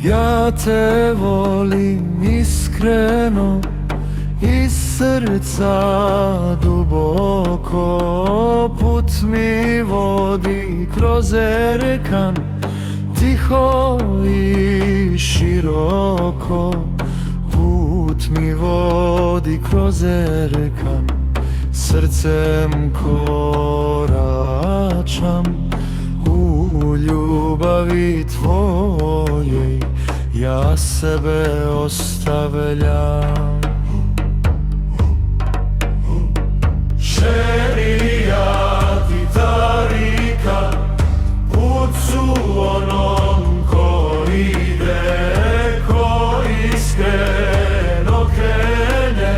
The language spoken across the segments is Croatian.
Ja te volim iskreno, iz srca duboko. Put mi vodi kroz Erkan, tiho i široko. Put mi vodi kroz Erkan, srcem koračam. U ljubavi tvojej ja sebe ostavljam. Šerijat i tarika, put su onom ko ide, ko iskreno krene,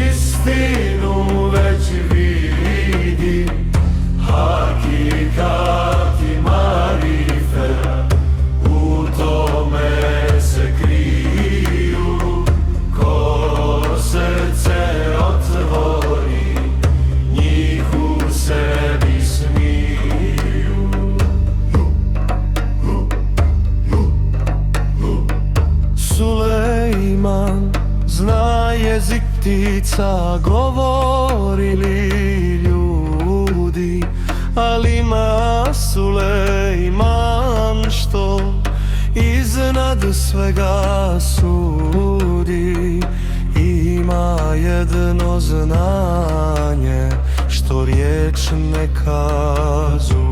istinu već vidi. Hakikat i marifet u tome se kriju. Ko srce otvori, njih u sebi smiju. Sulejman zna jezik ptica, govorili ljudi, ali ima Sulejman što iznad svega sudi. Ima jedno znanje što riječ ne kazuje,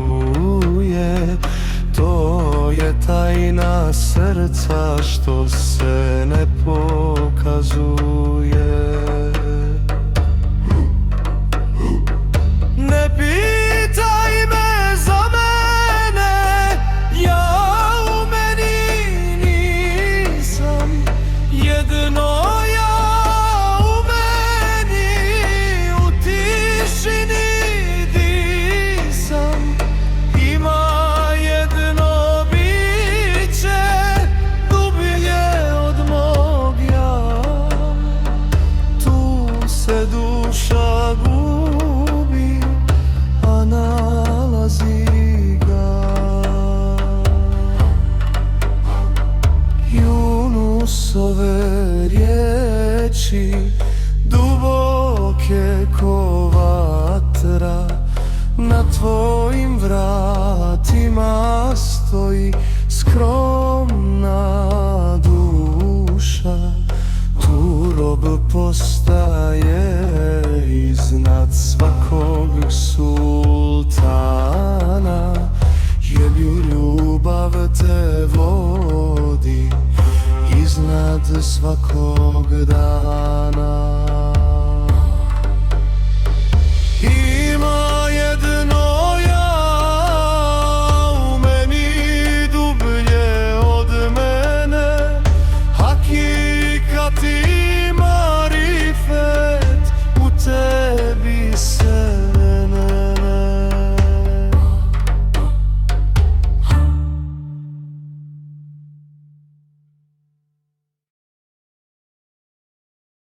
to je tajna srca što se ne pokazuje. Ne pitaj me za mene, ja u meni nisam. Jedno ja u meni, u tišini disam. Ima jedno biće dublje od mog ja, tu se duša gubi, a nalazi ga. Junusove riječi duboke ko vatra, na tvojim vratima stoji skromna duša. Tu rob postaje iznad svakog sultana, jer ljubav te vodi iznad svakog dana.